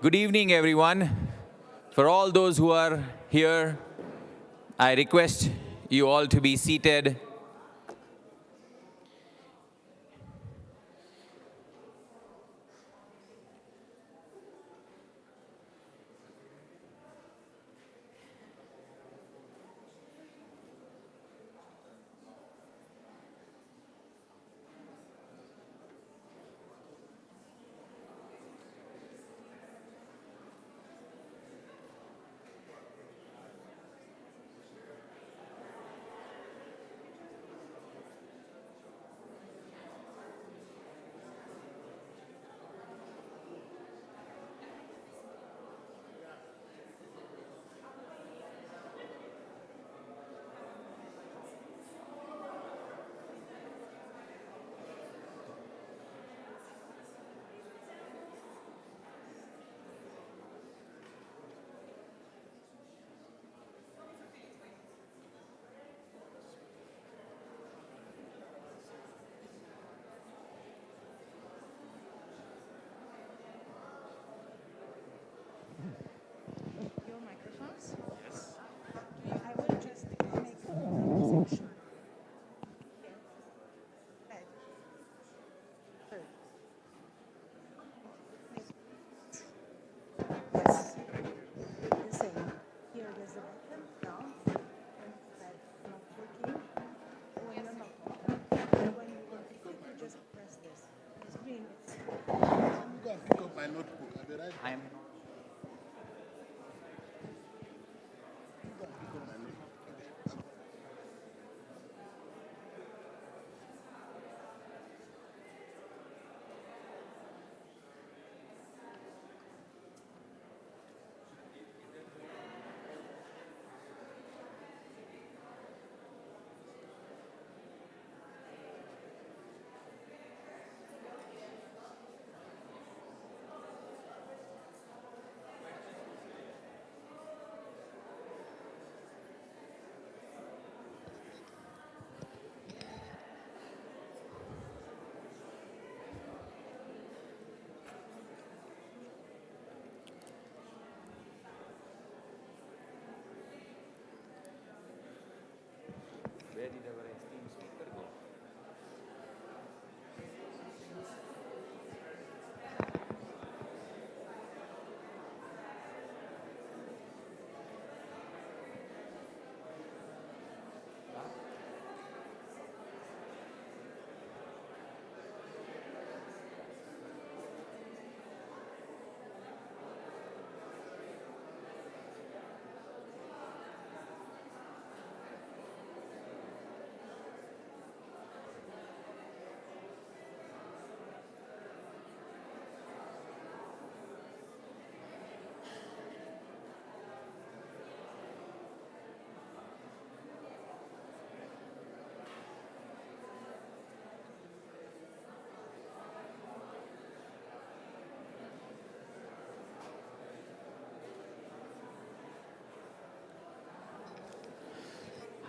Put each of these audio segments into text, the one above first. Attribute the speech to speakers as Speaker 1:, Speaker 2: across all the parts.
Speaker 1: Good evening, everyone. For all those who are here, I request you all to be seated.
Speaker 2: Your microphones? Yes. I will just make a presentation. Okay. Good. Yes. The same. Here there's a button down. When that's not working, when you're not working. When you want to click, you just press this. The screen is.
Speaker 3: I'm going to pick up my notebook. I'll be right back.
Speaker 1: I'm
Speaker 3: Go and pick up my notebook.
Speaker 1: Where did our esteemed speaker go?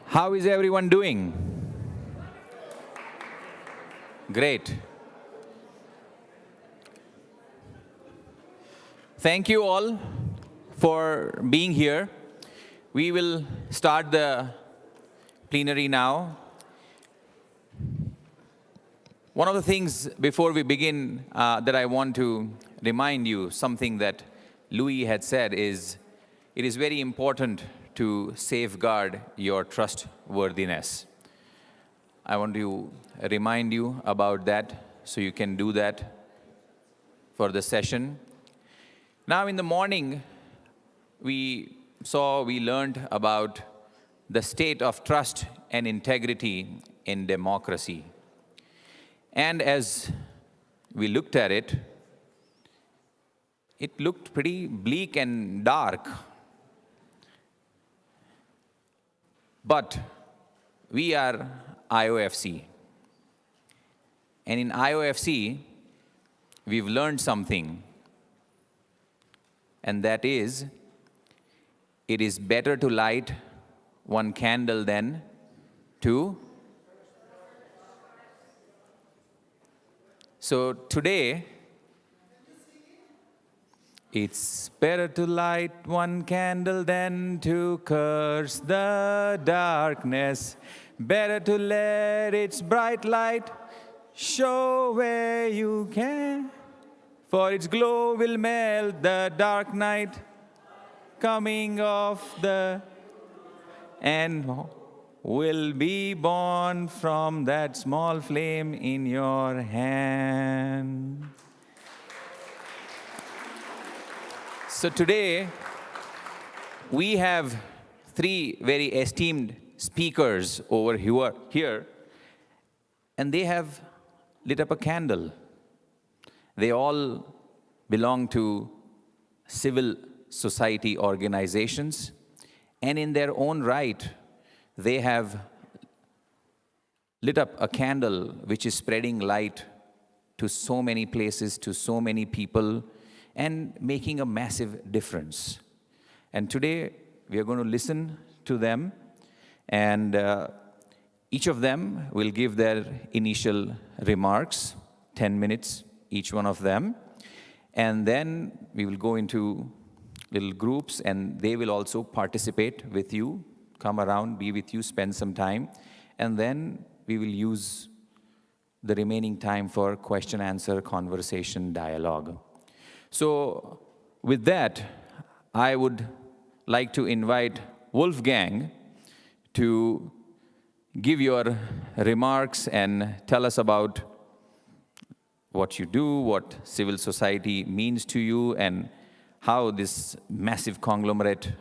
Speaker 1: How is everyone doing? Great. Thank you all for being here. We will start the plenary now. One of the things before we begin that I want to remind you, something that Louis had said, is it is very important to safeguard your trustworthiness. I want to remind you about that so you can do that for the session. Now in the morning, we learned about the state of trust and integrity in democracy. And as we looked at it, it looked pretty bleak and dark. But we are IofC. And in IofC, we've learned something. And that is, it is better to light one candle than two. So today, It's better to light one candle than to curse the darkness. Better to let its bright light show where you can. For its glow will melt the dark night coming off the and will be born from that small flame in your hand. So today, we have three very esteemed speakers over here, and they have lit up a candle. They all belong to civil society organizations, and in their own right, they have lit up a candle which is spreading light to so many places, to so many people, and making a massive difference. And today, we are going to listen to them, and each of them will give their initial remarks, 10 minutes, each one of them. And then we will go into little groups, and they will also participate with you, come around, be with you, spend some time. And then we will use the remaining time for question, answer, conversation, dialogue. So with that, I would like to invite Wolfgang to give your remarks and tell us about what you do, what civil society means to you, and how this massive conglomerate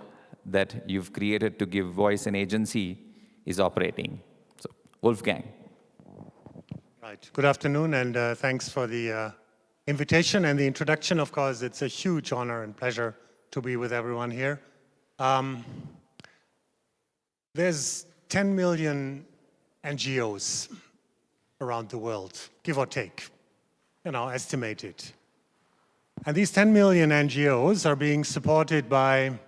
Speaker 1: that you've created to give voice and agency is operating. So, Wolfgang.
Speaker 4: Right. Good afternoon, and thanks for the invitation and the introduction. Of course, it's a huge honor and pleasure to be with everyone here. There's 10 million NGOs around the world, give or take, estimated. And these 10 million NGOs are being supported by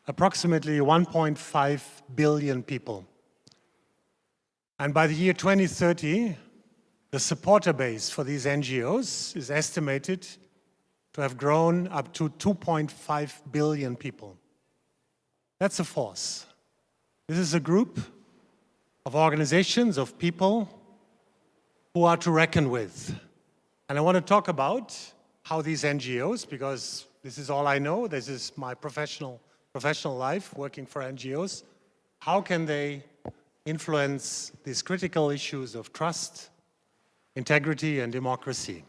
Speaker 4: approximately 1.5 billion people. And by the year 2030, the supporter base for these NGOs is estimated to have grown up to 2.5 billion people. That's a force. This is a group of organizations, of people who are to reckon with. And I want to talk about how these NGOs, because this is all I know, this is my professional life working for NGOs, how can they influence these critical issues of trust, integrity, and democracy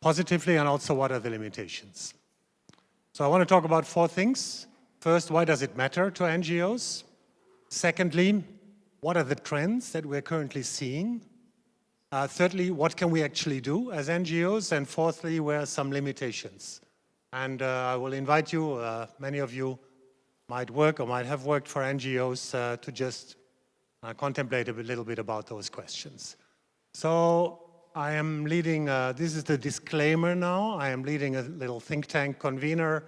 Speaker 4: positively, and also what are the limitations. So I want to talk about four things. First, why does it matter to NGOs? Secondly, what are the trends that we're currently seeing? Thirdly, what can we actually do as NGOs? And fourthly, where are some limitations? And I will invite you, many of you might work or might have worked for NGOs, to just contemplate a little bit about those questions. So I am leading, this is the disclaimer now, I am leading a little think tank Convener,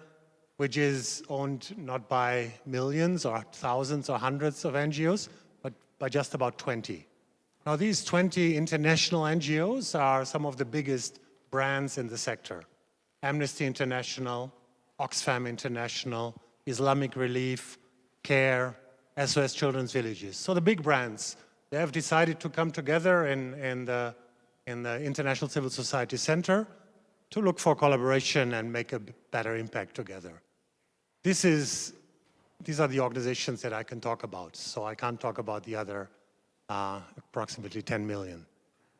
Speaker 4: which is owned not by millions or thousands or hundreds of NGOs, but by just about 20. Now, these 20 international NGOs are some of the biggest brands in the sector. Amnesty International, Oxfam International, Islamic Relief, CARE, SOS Children's Villages. So the big brands, they have decided to come together in the International Civil Society Center to look for collaboration and make a better impact together. These are the organizations that I can talk about, so I can't talk about the other approximately 10 million.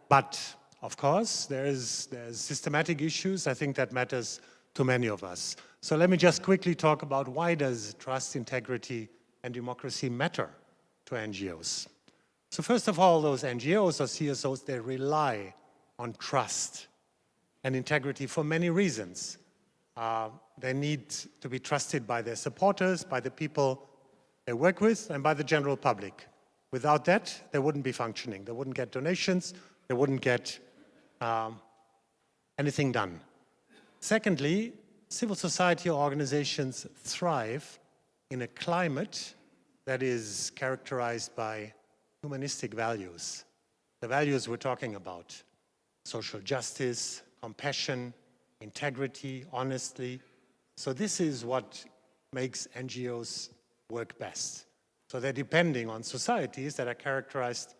Speaker 4: But, of course, there's systematic issues, I think, that matters to many of us. So let me just quickly talk about why does trust, integrity, and democracy matter to NGOs. So first of all, those NGOs or CSOs, they rely on trust and integrity for many reasons. They need to be trusted by their supporters, by the people they work with, and by the general public. Without that, they wouldn't be functioning. They wouldn't get donations. They wouldn't get anything done. Secondly, civil society organizations thrive in a climate that is characterized by humanistic values. The values we're talking about: social justice, compassion, integrity, honesty, So this is what makes NGOs work best. So they're depending on societies that are characterized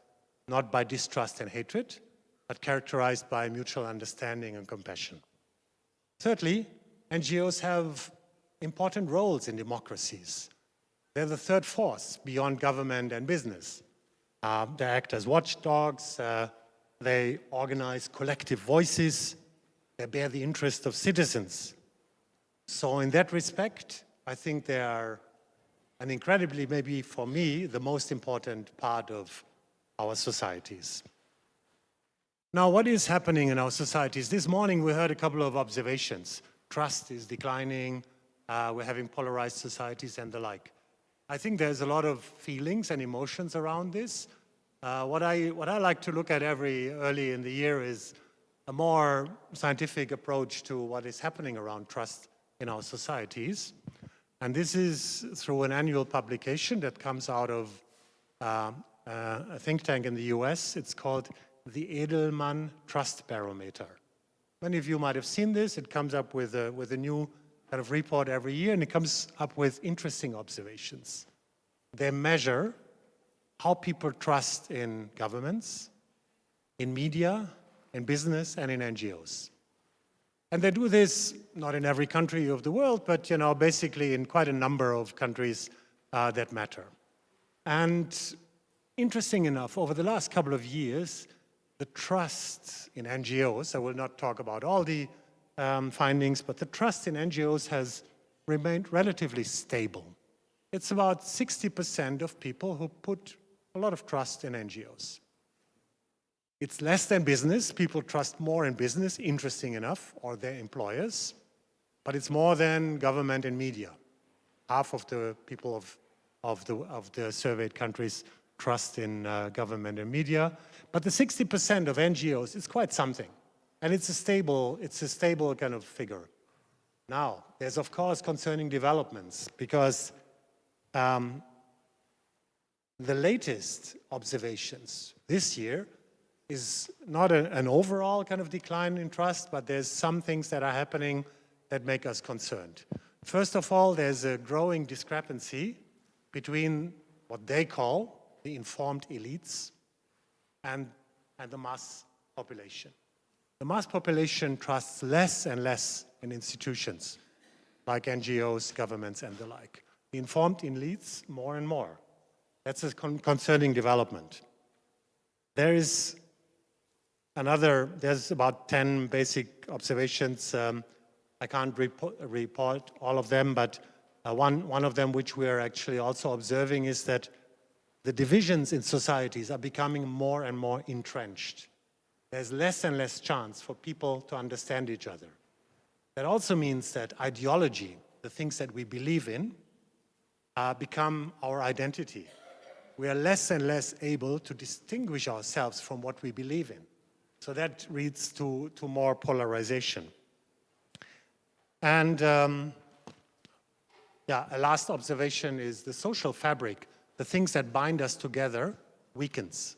Speaker 4: not by distrust and hatred, but characterized by mutual understanding and compassion. Thirdly, NGOs have important roles in democracies. They're the third force beyond government and business. They act as watchdogs, they organize collective voices, they bear the interest of citizens. So in that respect, I think they are an incredibly, maybe for me, the most important part of our societies. Now, what is happening in our societies? This morning we heard a couple of observations. Trust is declining, we're having polarized societies and the like. I think there's a lot of feelings and emotions around this. What I like to look at early in the year is a more scientific approach to what is happening around trust in our societies. And this is through an annual publication that comes out of a think tank in the US. It's called the Edelman Trust Barometer. Many of you might have seen this. It comes up with a new kind of report every year, and it comes up with interesting observations. They measure how people trust in governments, in media, in business, and in NGOs. And they do this not in every country of the world, but basically in quite a number of countries that matter. And interesting enough, over the last couple of years, the trust in NGOs, I will not talk about all the findings, but the trust in NGOs has remained relatively stable. It's about 60% of people who put a lot of trust in NGOs. It's less than business. People trust more in business, interesting enough, or their employers. But it's more than government and media. Half of the people of the surveyed countries trust in government and media. But the 60% of NGOs is quite something. And it's a stable kind of figure. Now, there's of course concerning developments, because the latest observations this year is not an overall kind of decline in trust, but there's some things that are happening that make us concerned. First of all, there's a growing discrepancy between what they call the informed elites and the mass population. The mass population trusts less and less in institutions like NGOs, governments, and the like. The informed elites, more and more. That's a concerning development. There's about 10 basic observations. I can't report all of them, but one of them which we are actually also observing is that the divisions in societies are becoming more and more entrenched. There's less and less chance for people to understand each other. That also means that ideology, the things that we believe in, become our identity. We are less and less able to distinguish ourselves from what we believe in. So that leads to more polarization. And a last observation is the social fabric, the things that bind us together, weakens.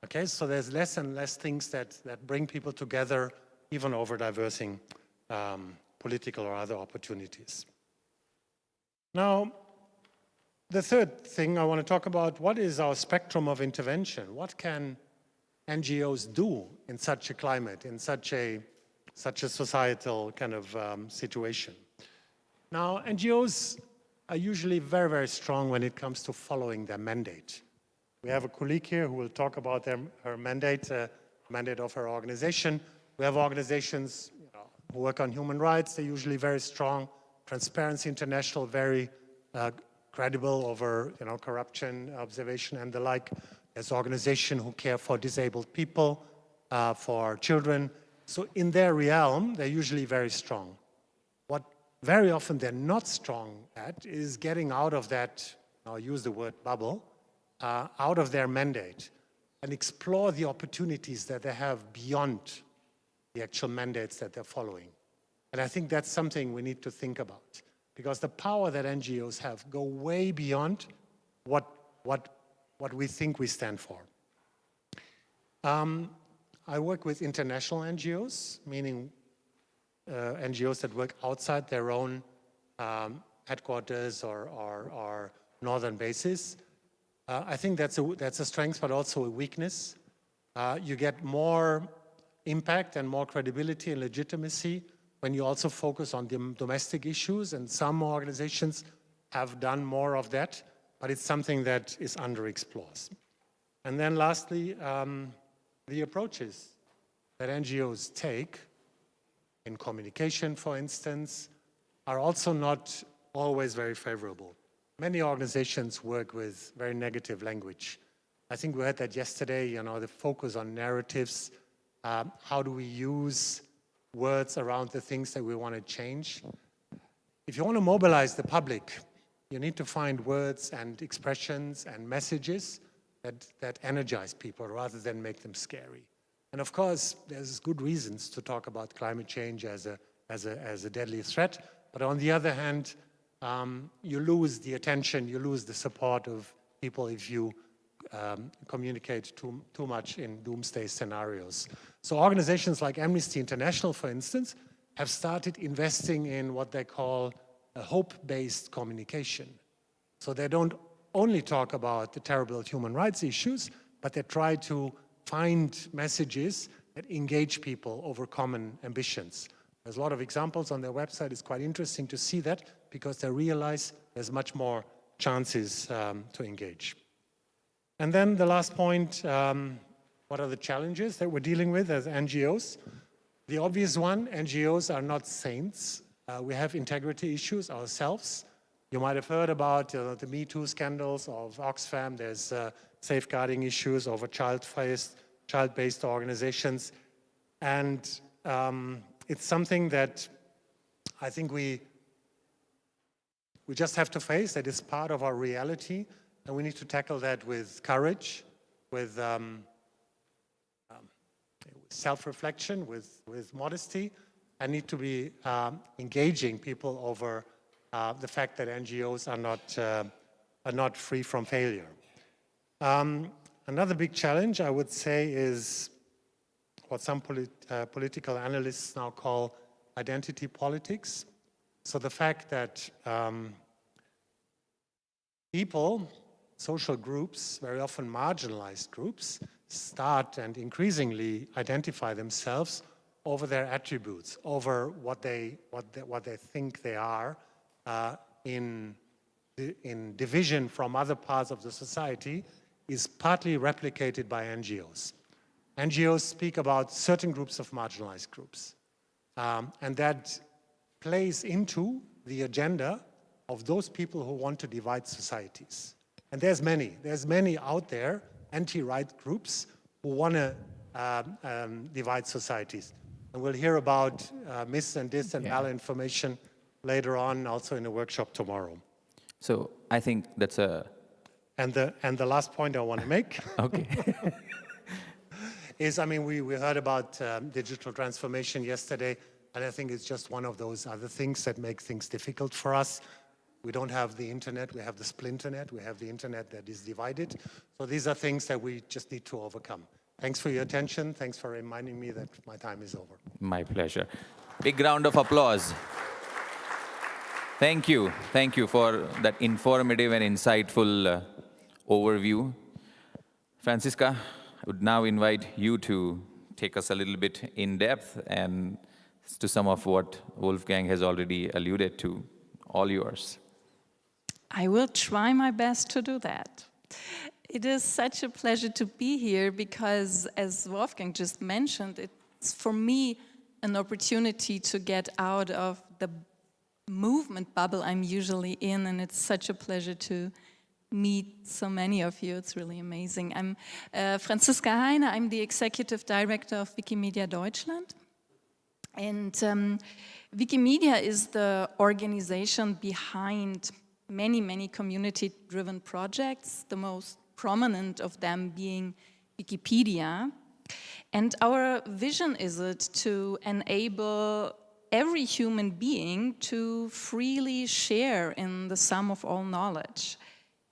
Speaker 4: Okay, so there's less and less things that bring people together, even over diversing political or other opportunities. Now, the third thing I want to talk about, what is our spectrum of intervention? What can NGOs do in such a climate, in such a societal kind of situation? Now, NGOs are usually very, very strong when it comes to following their mandate. We have a colleague here who will talk about her mandate, mandate of her organization. We have organizations who work on human rights. They're usually very strong. Transparency International, very credible over corruption observation and the like. There's organizations who care for disabled people, for children. So in their realm, they're usually very strong. What very often they're not strong at is getting out of that, I'll use the word bubble, out of their mandate and explore the opportunities that they have beyond the actual mandates that they're following. And I think that's something we need to think about, because the power that NGOs have go way beyond what we think we stand for. I work with international NGOs, meaning NGOs that work outside their own headquarters or northern bases. I think that's a strength, but also a weakness. You get more impact and more credibility and legitimacy when you also focus on the domestic issues, and some organizations have done more of that, but it's something that is underexplored. And then lastly, the approaches that NGOs take in communication, for instance, are also not always very favorable. Many organizations work with very negative language. I think we heard that yesterday, the focus on narratives. How do we use words around the things that we want to change? If you want to mobilize the public, you need to find words and expressions and messages that energize people rather than make them scary. And of course, there's good reasons to talk about climate change as a deadly threat. But on the other hand, you lose the attention, you lose the support of people if you communicate too much in doomsday scenarios. So organizations like Amnesty International, for instance, have started investing in what they call a hope-based communication. So they don't only talk about the terrible human rights issues, but they try to find messages that engage people over common ambitions. There's a lot of examples on their website. It's quite interesting to see that because they realize there's much more chances to engage. And then the last point, what are the challenges that we're dealing with as NGOs? The obvious one, NGOs are not saints. We have integrity issues ourselves. You might have heard about the Me Too scandals of Oxfam. There's safeguarding issues over child-based organizations. And it's something that I think we just have to face, that is part of our reality, and we need to tackle that with courage, with self-reflection, with modesty, and need to be engaging people over the fact that NGOs are not free from failure. Another big challenge, I would say, is what some political analysts now call identity politics. So the fact that people, social groups, very often marginalized groups, start and increasingly identify themselves over their attributes, over what they think they are in division from other parts of the society, is partly replicated by NGOs. NGOs speak about certain groups of marginalized groups, and that plays into the agenda of those people who want to divide societies. And there's many out there, anti-right groups, who want to divide societies. And we'll hear about mis and dis and malinformation later on, also in a workshop tomorrow.
Speaker 1: So I think that's a...
Speaker 4: And the last point I want to make
Speaker 1: Okay.
Speaker 4: is, I mean, we heard about digital transformation yesterday, and I think it's just one of those other things that make things difficult for us. We don't have the internet, we have the splinternet, we have the internet that is divided. So these are things that we just need to overcome. Thanks for your attention. Thanks for reminding me that my time is over.
Speaker 1: My pleasure. Big round of applause. Thank you. Thank you for that informative and insightful overview. Franziska, I would now invite you to take us a little bit in depth and to some of what Wolfgang has already alluded to. All yours.
Speaker 5: I will try my best to do that. It is such a pleasure to be here because, as Wolfgang just mentioned, it's for me an opportunity to get out of the movement bubble I'm usually in, and it's such a pleasure to meet so many of you. It's really amazing. I'm Franziska Heine. I'm the Executive Director of Wikimedia Deutschland. And Wikimedia is the organization behind many, many community-driven projects, the most prominent of them being Wikipedia. And our vision is it to enable every human being to freely share in the sum of all knowledge.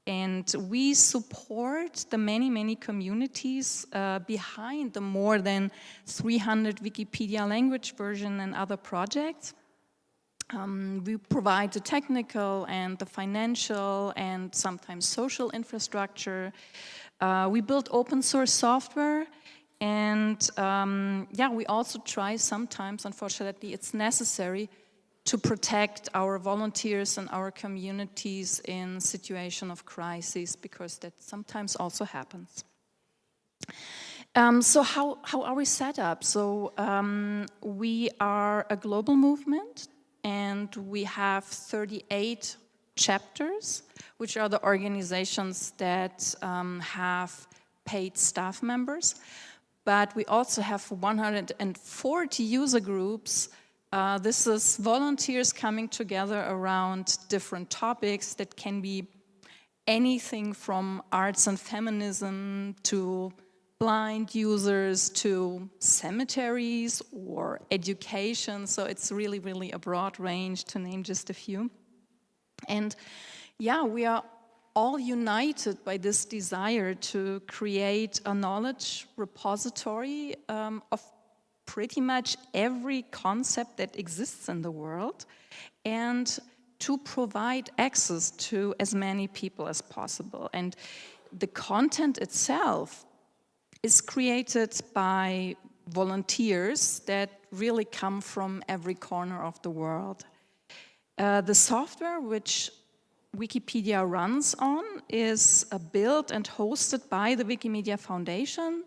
Speaker 5: And we support the many, many communities behind the more than 300 Wikipedia language version and other projects. We provide the technical and the financial and sometimes social infrastructure. We build open source software, and yeah, we also try sometimes, unfortunately, it's necessary to protect our volunteers and our communities in situation of crisis, because that sometimes also happens. So how are we set up? So we are a global movement, and we have 38 chapters, which are the organizations that have paid staff members. But we also have 140 user groups. This is volunteers coming together around different topics that can be anything from arts and feminism to blind users to cemeteries or education. So it's really, really a broad range, to name just a few. And yeah, we are all united by this desire to create a knowledge repository of pretty much every concept that exists in the world, and to provide access to as many people as possible. And the content itself is created by volunteers that really come from every corner of the world. The software which Wikipedia runs on is built and hosted by the Wikimedia Foundation,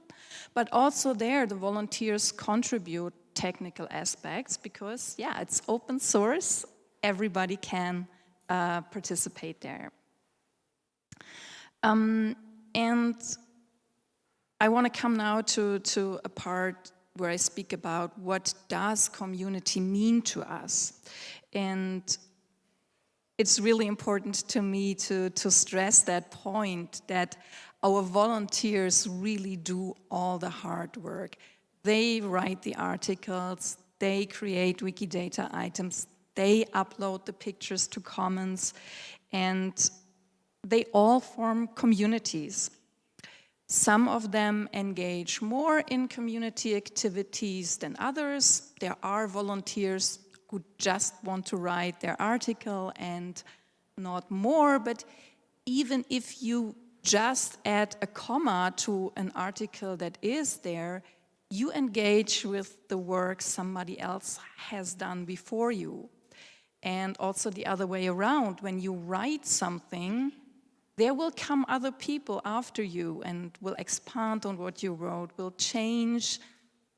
Speaker 5: but also there the volunteers contribute technical aspects because, yeah, it's open source, everybody can participate there. And I want to come now to a part where I speak about what does community mean to us. And it's really important to me to stress that point, that our volunteers really do all the hard work. They write the articles, they create Wikidata items, they upload the pictures to Commons, and they all form communities. Some of them engage more in community activities than others. There are volunteers who just want to write their article and not more, but even if you just add a comma to an article that is there, you engage with the work somebody else has done before you. And also the other way around, when you write something, there will come other people after you and will expand on what you wrote, will change,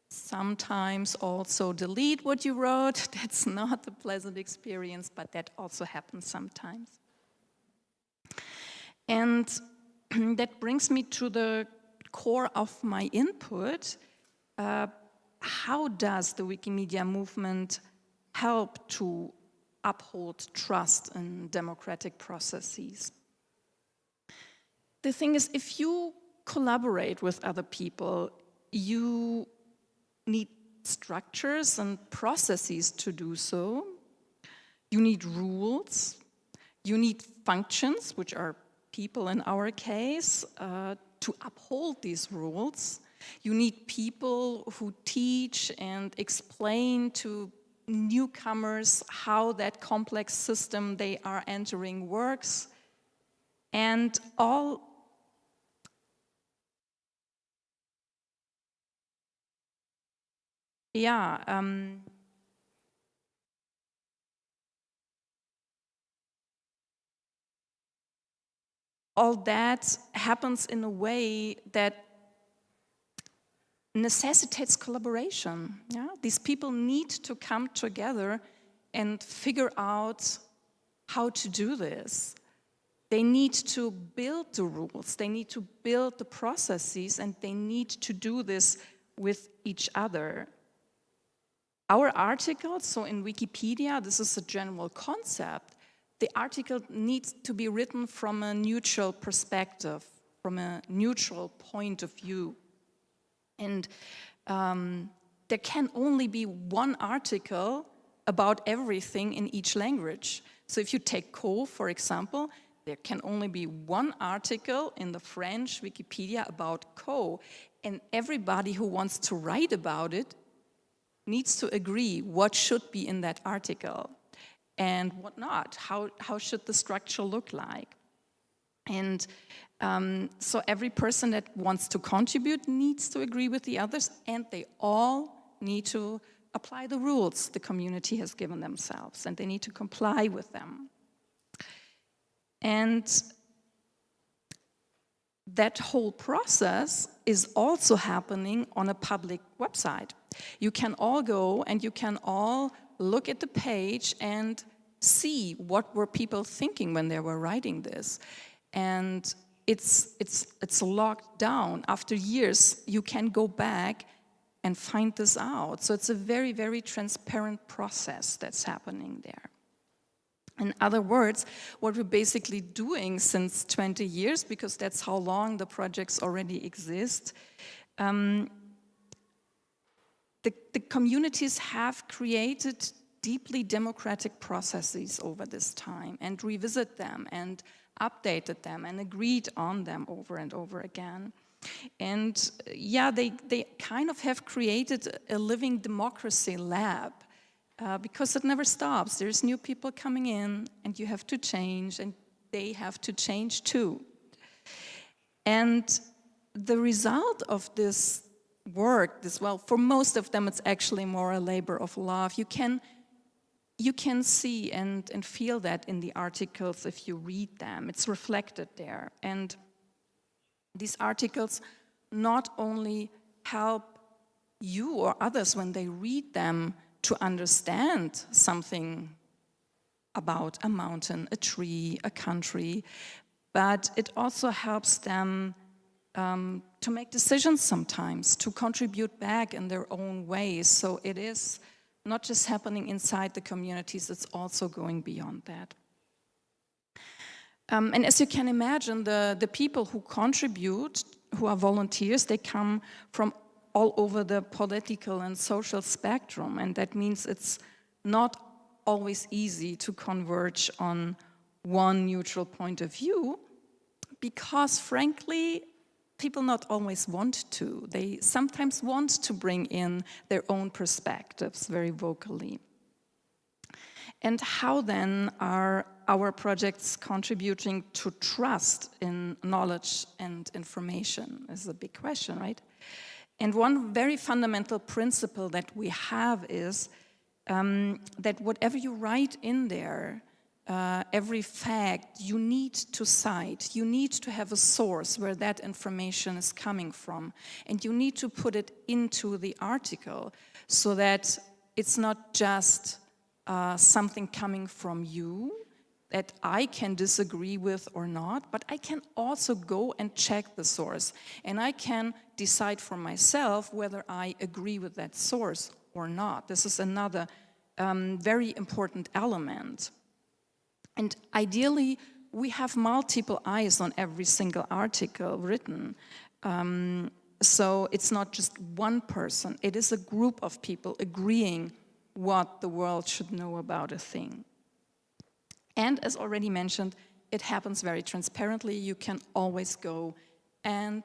Speaker 5: sometimes also delete what you wrote. That's not a pleasant experience, but that also happens sometimes. And that brings me to the core of my input. How does the Wikimedia movement help to uphold trust in democratic processes? The thing is, if you collaborate with other people, you need structures and processes to do so. You need rules. You need functions, which are people in our case, to uphold these rules. You need people who teach and explain to newcomers how that complex system they are entering works. And all all that happens in a way that necessitates collaboration. Yeah? These people need to come together and figure out how to do this. They need to build the rules, they need to build the processes, and they need to do this with each other. Our articles, so in Wikipedia, this is a general concept. The article needs to be written from a neutral perspective, from a neutral point of view. And there can only be one article about everything in each language. So if you take Caux, for example, there can only be one article in the French Wikipedia about Caux, and everybody who wants to write about it needs to agree what should be in that article and what not. How should the structure look like? And so every person that wants to contribute needs to agree with the others, and they all need to apply the rules the community has given themselves, and they need to comply with them. And that whole process is also happening on a public website. You can all go and you can all look at the page and see what were people thinking when they were writing this. And it's locked down. After years, you can go back and find this out. So it's a very, very transparent process that's happening there. In other words, what we're basically doing since 20 years, because that's how long the projects already exist, the communities have created deeply democratic processes over this time and revisit them and updated them and agreed on them over and over again. And yeah, they kind of have created a living democracy lab. Because it never stops. There's new people coming in, and you have to change, and they have to change too. And the result of this work, well, for most of them, it's actually more a labor of love. You can see and feel that in the articles if you read them. It's reflected there. And these articles not only help you or others when they read them to understand something about a mountain, a tree, a country, but it also helps them to make decisions sometimes, to contribute back in their own ways. So it is not just happening inside the communities, it's also going beyond that. And as you can imagine, the people who contribute, who are volunteers, they come from all over the political and social spectrum, and that means it's not always easy to converge on one neutral point of view, because frankly, people not always want to. They sometimes want to bring in their own perspectives very vocally. And how then are our projects contributing to trust in knowledge and information is a big question, right? And one very fundamental principle that we have is that whatever you write in there, every fact, you need to cite, you need to have a source where that information is coming from, and you need to put it into the article so that it's not just something coming from you that I can disagree with or not, but I can also go and check the source, and I can decide for myself whether I agree with that source or not. This is another very important element. And ideally, we have multiple eyes on every single article written. So it's not just one person, it is a group of people agreeing what the world should know about a thing. And as already mentioned, it happens very transparently. You can always go and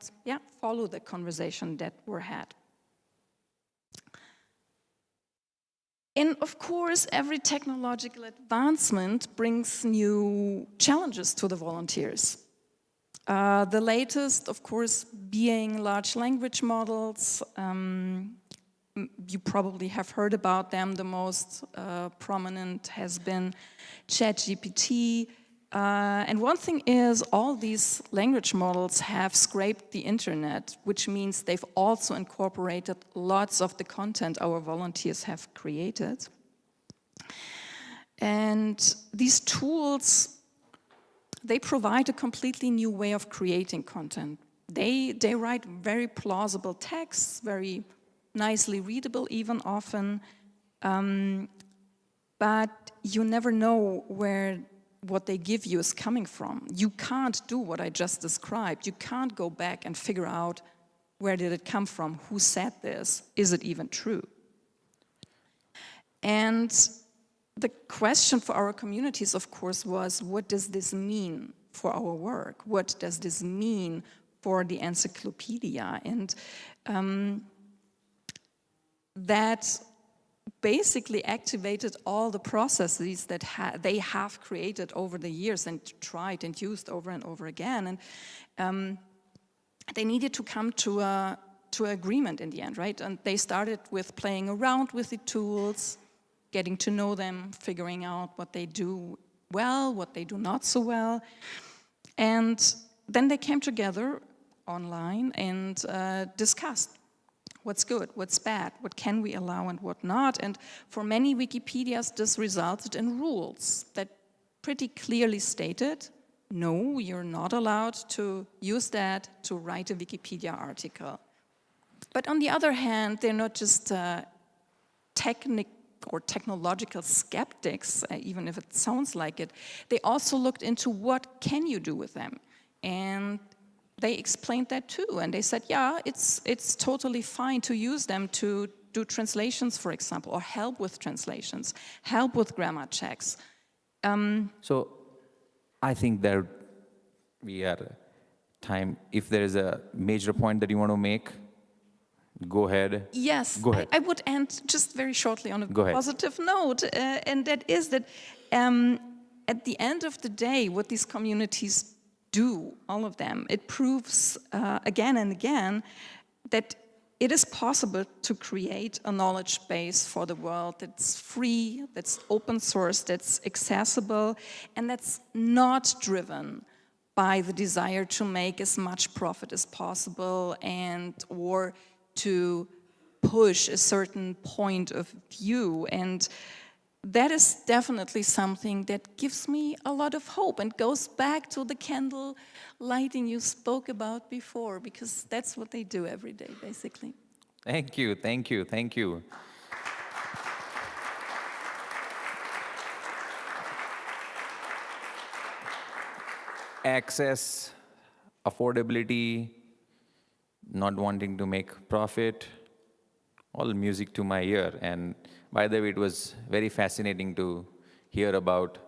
Speaker 5: follow the conversation that were had. And of course, every technological advancement brings new challenges to the volunteers. The latest, of course, being large language models. You probably have heard about them. The most prominent has been ChatGPT. And one thing is, all these language models have scraped the internet, which means they've also incorporated lots of the content our volunteers have created. And these tools, they provide a completely new way of creating content. They write very plausible texts, very nicely readable even often, but you never know where what they give you is coming from. You can't do what I just described. You can't go back and figure out where did it come from, who said this, is it even true? And the question for our communities, of course, was what does this mean for our work? What does this mean for the encyclopedia? And that basically activated all the processes that they have created over the years and tried and used over and over again. And they needed to come to an agreement in the end, right? And they started with playing around with the tools, getting to know them, figuring out what they do well, what they do not so well. And then they came together online and discussed what's good, what's bad, what can we allow and what not. And for many Wikipedias, this resulted in rules that pretty clearly stated, no, you're not allowed to use that to write a Wikipedia article. But on the other hand, they're not just technological skeptics, even if it sounds like it. They also looked into what can you do with them. And they explained that too, and they said, yeah, it's totally fine to use them to do translations, for example, or help with translations, help with grammar checks.
Speaker 1: So I think that we are time. If there is a major point that you want to make, go ahead.
Speaker 5: Yes,
Speaker 1: go ahead.
Speaker 5: I would end just very shortly on a
Speaker 1: Go ahead.
Speaker 5: positive note, and that is that at the end of the day, what these communities do, all of them, it proves again and again that it is possible to create a knowledge base for the world that's free, that's open source, that's accessible, and that's not driven by the desire to make as much profit as possible or to push a certain point of view. And that is definitely something that gives me a lot of hope and goes back to the candle lighting you spoke about before, because that's what they do every day, basically.
Speaker 1: Thank you, thank you, thank you. Access, affordability, not wanting to make profit, all music to my ear. And by the way, it was very fascinating to hear about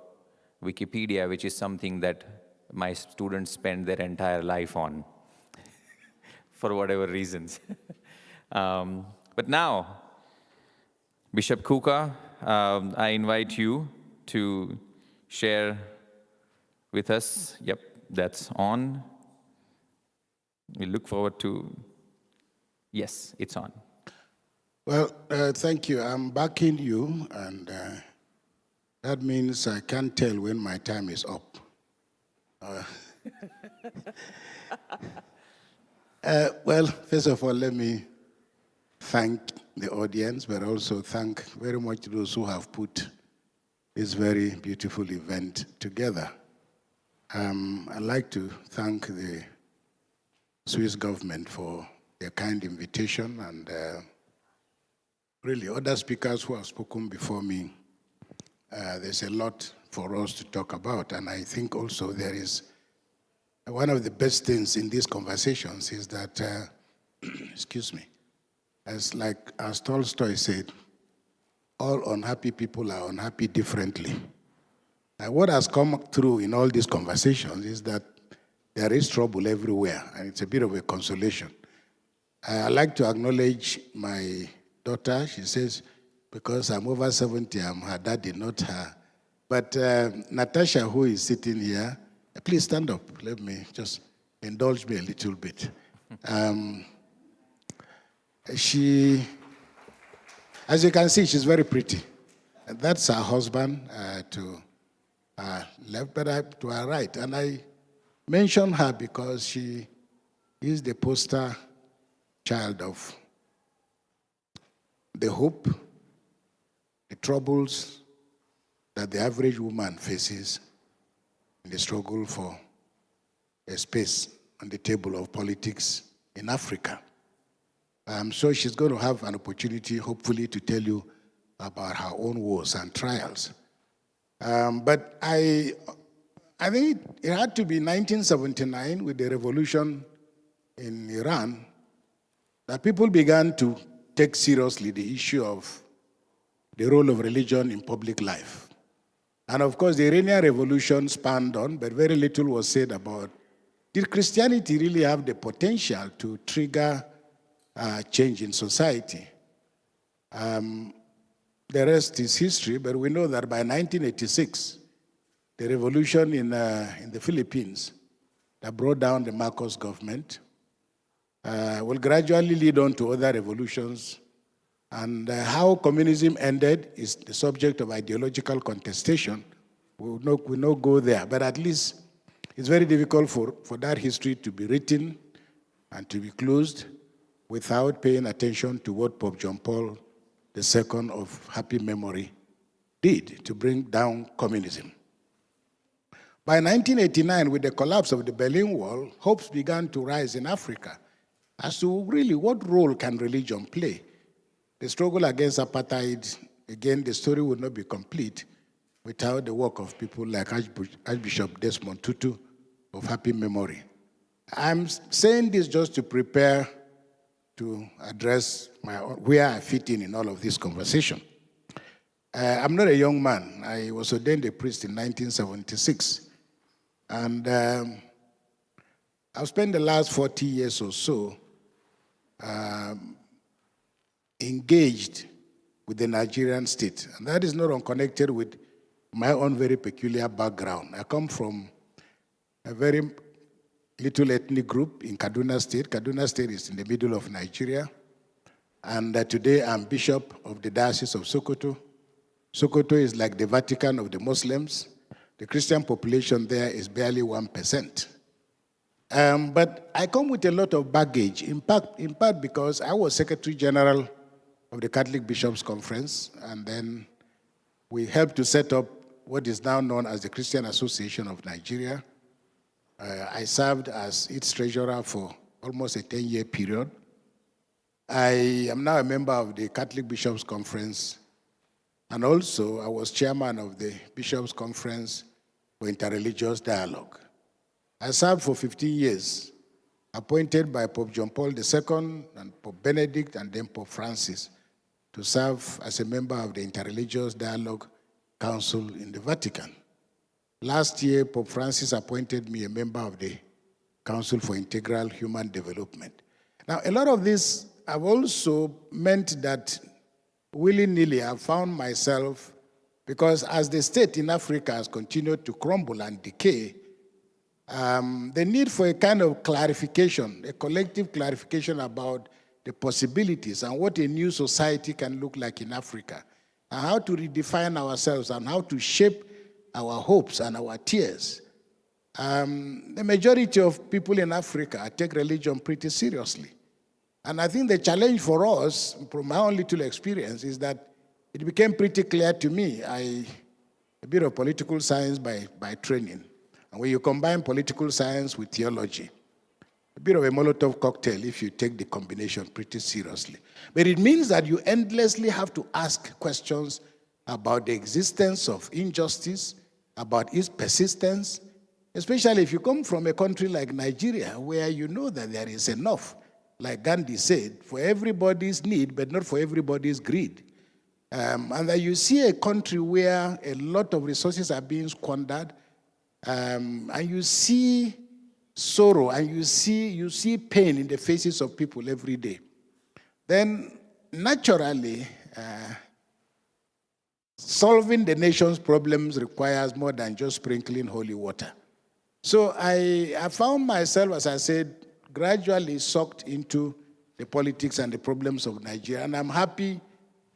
Speaker 1: Wikipedia, which is something that my students spend their entire life on, for whatever reasons. But now, Bishop Kuka, I invite you to share with us. Yep, that's on. We look forward to, yes, it's on.
Speaker 3: Well, thank you. I'm backing you, and that means I can't tell when my time is up. Well, first of all, let me thank the audience, but also thank very much those who have put this very beautiful event together. I'd like to thank the Swiss government for their kind invitation, and really other speakers who have spoken before me. There's a lot for us to talk about, and I think also there is one of the best things in these conversations is that, excuse me, as Tolstoy said, all unhappy people are unhappy differently. And what has come through in all these conversations is that there is trouble everywhere, and it's a bit of a consolation. I'd like to acknowledge my daughter. She says, because I'm over 70, I'm her daddy, not her. But Natasha, who is sitting here, please stand up. Let me just indulge me a little bit. She, as you can see, she's very pretty. And that's her husband to her left, but to her right. And I mention her because she is the poster child of the hope, the troubles that the average woman faces in the struggle for a space on the table of politics in Africa. So she's going to have an opportunity, hopefully, to tell you about her own woes and trials. But I think it had to be 1979 with the revolution in Iran that people began to take seriously the issue of the role of religion in public life. And of course, the Iranian Revolution spanned on, but very little was said about, did Christianity really have the potential to trigger change in society? The rest is history, but we know that by 1986, the revolution in the Philippines that brought down the Marcos government will gradually lead on to other revolutions. And how communism ended is the subject of ideological contestation. We will not go there, but at least it's very difficult for that history to be written and to be closed without paying attention to what Pope John Paul II of happy memory did to bring down communism. By 1989, with the collapse of the Berlin Wall, hopes began to rise in Africa as to really what role can religion play. The struggle against apartheid, again, the story would not be complete without the work of people like Archbishop Desmond Tutu of happy memory. I'm saying this just to prepare to address where I fit in all of this conversation. I'm not a young man. I was ordained a priest in 1976. And I've spent the last 40 years or so engaged with the Nigerian state. And that is not unconnected with my own very peculiar background. I come from a very little ethnic group in Kaduna State. Kaduna State is in the middle of Nigeria. And today I'm Bishop of the Diocese of Sokoto. Sokoto is like the Vatican of the Muslims. The Christian population there is barely 1%. But I come with a lot of baggage, in part because I was Secretary General of the Catholic Bishops' Conference, and then we helped to set up what is now known as the Christian Association of Nigeria. I served as its treasurer for almost a 10-year period. I am now a member of the Catholic Bishops' Conference, and also I was chairman of the Bishops' Conference for Interreligious Dialogue. I served for 15 years, appointed by Pope John Paul II and Pope Benedict and then Pope Francis to serve as a member of the Interreligious Dialogue Council in the Vatican. Last year, Pope Francis appointed me a member of the Council for Integral Human Development. Now, a lot of this have also meant that willy-nilly I've found myself, because as the state in Africa has continued to crumble and decay, the need for a kind of clarification, a collective clarification about the possibilities and what a new society can look like in Africa, and how to redefine ourselves and how to shape our hopes and our tears. The majority of people in Africa take religion pretty seriously. And I think the challenge for us, from my own little experience, is that it became pretty clear to me. A bit of political science by training. And when you combine political science with theology, a bit of a Molotov cocktail if you take the combination pretty seriously. But it means that you endlessly have to ask questions about the existence of injustice, about its persistence, especially if you come from a country like Nigeria, where you know that there is enough, like Gandhi said, for everybody's need, but not for everybody's greed. And that you see a country where a lot of resources are being squandered, and you see sorrow, and you see pain in the faces of people every day. Then, naturally, solving the nation's problems requires more than just sprinkling holy water. So I found myself, as I said, gradually sucked into the politics and the problems of Nigeria. And I'm happy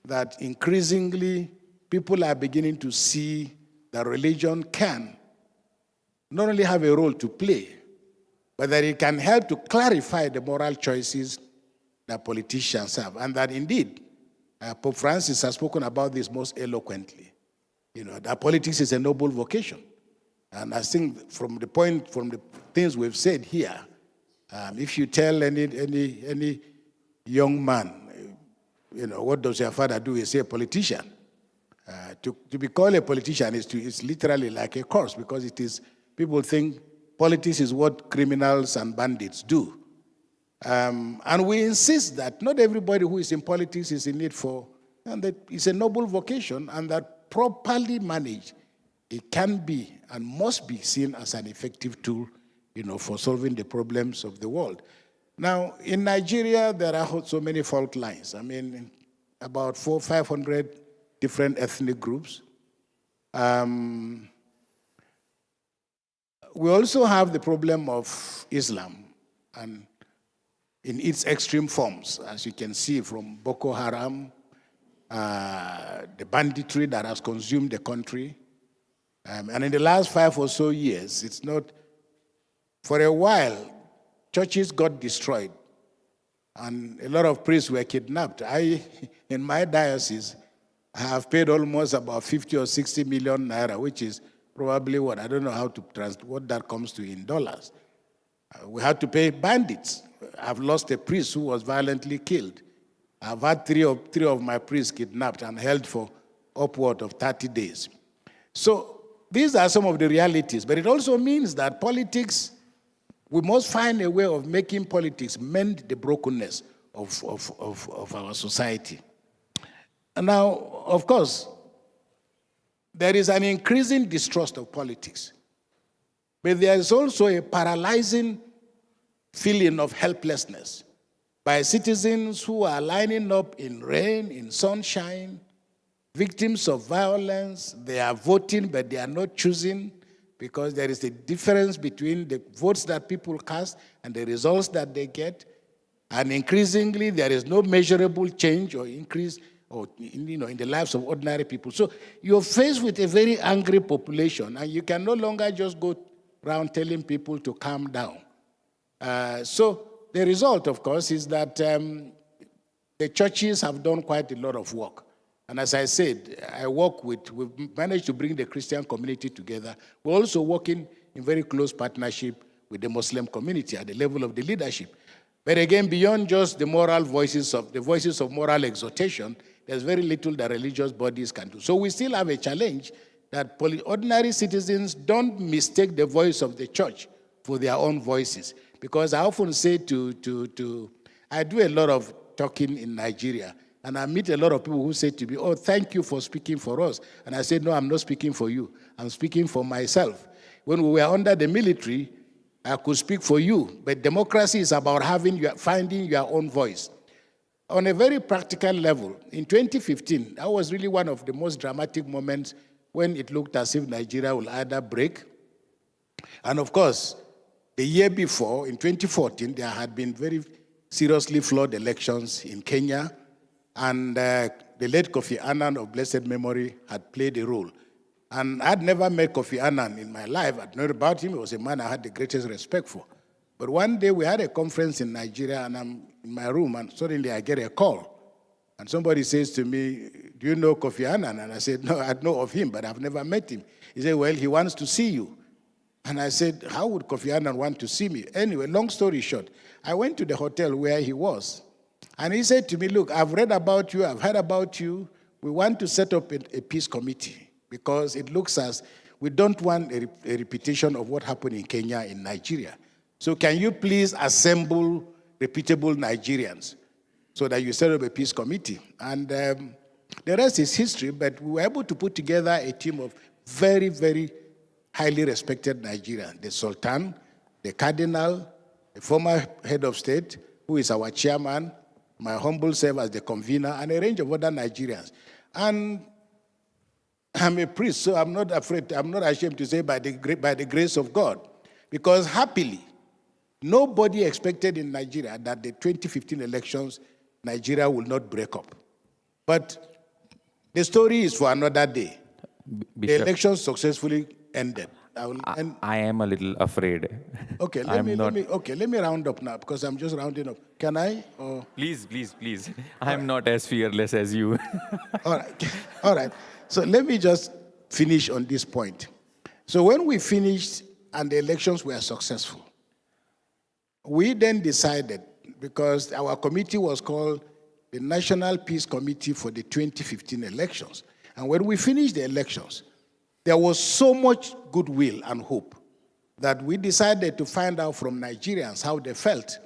Speaker 3: that increasingly people are beginning to see that religion can not only have a role to play, but that it can help to clarify the moral choices that politicians have. And that indeed, Pope Francis has spoken about this most eloquently. You know, that politics is a noble vocation. And I think from the things we've said here, if you tell any young man, you know, what does your father do? He say a politician. To be called a politician is literally like a curse, because it is, people think politics is what criminals and bandits do. And we insist that not everybody who is in politics is in need for, and that it's a noble vocation, and that properly managed, it can be and must be seen as an effective tool, for solving the problems of the world. Now, in Nigeria, there are so many fault lines. I mean, about 500 different ethnic groups. We also have the problem of Islam, and in its extreme forms, as you can see from Boko Haram, the banditry that has consumed the country. And in the last 5 or so years, it's not, for a while, churches got destroyed, and a lot of priests were kidnapped. In my diocese, I have paid almost about 50 or 60 million naira, which is probably what, I don't know how to what that comes to in dollars. We had to pay bandits. I've lost a priest who was violently killed. I've had three of my priests kidnapped and held for upward of 30 days. So these are some of the realities, but it also means that politics, we must find a way of making politics mend the brokenness of our society. And now, of course, there is an increasing distrust of politics, but there is also a paralyzing feeling of helplessness by citizens who are lining up in rain, in sunshine, victims of violence. They are voting, but they are not choosing, because there is a difference between the votes that people cast and the results that they get. And increasingly, there is no measurable change or increase in the lives of ordinary people. So you're faced with a very angry population, and you can no longer just go around telling people to calm down. So the result, of course, is that the churches have done quite a lot of work. And as I said, we've managed to bring the Christian community together. We're also working in very close partnership with the Muslim community at the level of the leadership. But again, beyond just the voices of moral exhortation, there's very little that religious bodies can do. So we still have a challenge that ordinary citizens don't mistake the voice of the church for their own voices. Because I often say I do a lot of talking in Nigeria, and I meet a lot of people who say to me, "Oh, thank you for speaking for us." And I say, "No, I'm not speaking for you. I'm speaking for myself. When we were under the military, I could speak for you, but democracy is about finding your own voice." On a very practical level, in 2015, that was really one of the most dramatic moments when it looked as if Nigeria will either break. And of course, the year before, in 2014, there had been very seriously flawed elections in Kenya, and the late Kofi Annan of blessed memory had played a role. And I'd never met Kofi Annan in my life. I'd known about him. He was a man I had the greatest respect for. But one day we had a conference in Nigeria, and I'm in my room, and suddenly I get a call. And somebody says to me, "Do you know Kofi Annan?" And I said, "No, I know of him, but I've never met him." He said, "Well, he wants to see you." And I said, "How would Kofi Annan want to see me?" Anyway, long story short, I went to the hotel where he was. And he said to me, "Look, I've read about you, I've heard about you. We want to set up a peace committee, because it looks as we don't want a repetition of what happened in Kenya in Nigeria. So can you please assemble reputable Nigerians so that you set up a peace committee?" And the rest is history, but we were able to put together a team of very, very highly respected Nigerians. The Sultan, the Cardinal, the former head of state, who is our chairman, my humble self as the convener, and a range of other Nigerians. And I'm a priest, so I'm not afraid, I'm not ashamed to say by the grace of God. Because happily, nobody expected in Nigeria that the 2015 elections, Nigeria will not break up. But the story is for another day. The elections successfully ended.
Speaker 1: I am a little afraid.
Speaker 3: Okay, let me round up now, because I'm just rounding up. Can I? Or?
Speaker 1: Please. I'm not as fearless as you.
Speaker 3: All right. So let me just finish on this point. So when we finished and the elections were successful, we then decided, because our committee was called the National Peace Committee for the 2015 elections. And when we finished the elections, there was so much goodwill and hope that we decided to find out from Nigerians how they felt.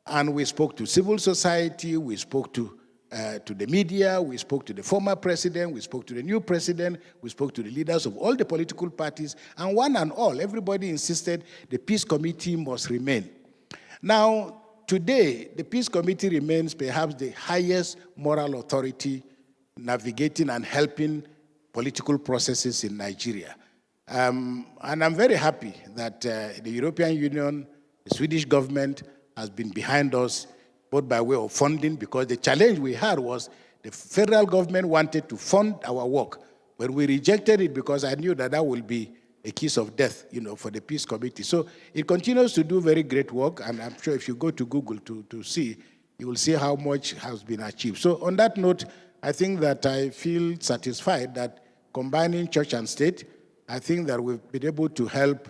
Speaker 3: And we spoke to civil society, we spoke to to the media, we spoke to the former president, we spoke to the new president, we spoke to the leaders of all the political parties, and one and all, everybody insisted the Peace Committee must remain. Now, today, the Peace Committee remains perhaps the highest moral authority navigating and helping political processes in Nigeria. And I'm very happy that the European Union, the Swedish government has been behind us, both by way of funding, because the challenge we had was the federal government wanted to fund our work, but we rejected it because I knew that that will be a kiss of death, for the Peace Committee. So it continues to do very great work, and I'm sure if you go to Google to see, you will see how much has been achieved. So on that note, I think that I feel satisfied that combining church and state, I think that we've been able to help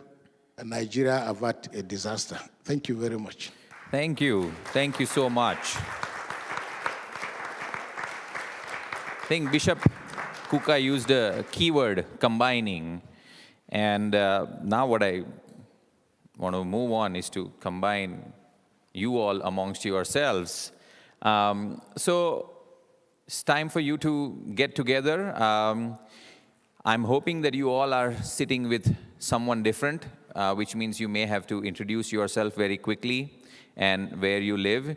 Speaker 3: Nigeria avert a disaster. Thank you very much.
Speaker 1: Thank you. Thank you so much. I think Bishop Kuka used a keyword, combining. And now what I want to move on is to combine you all amongst yourselves. So it's time for you to get together. I'm hoping that you all are sitting with someone different, which means you may have to introduce yourself very quickly and where you live.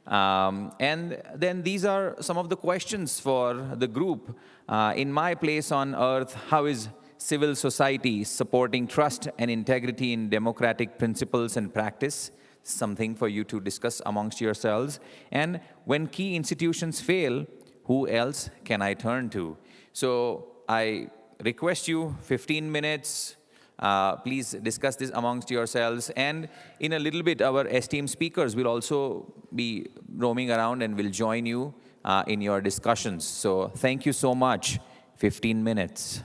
Speaker 1: And then these are some of the questions for the group. In my place on earth, how is civil society supporting trust and integrity in democratic principles and practice? Something for you to discuss amongst yourselves. And when key institutions fail, who else can I turn to? So I request you 15 minutes. Please discuss this amongst yourselves. And in a little bit, our esteemed speakers will also be roaming around and will join you in your discussions. So thank you so much. 15 minutes.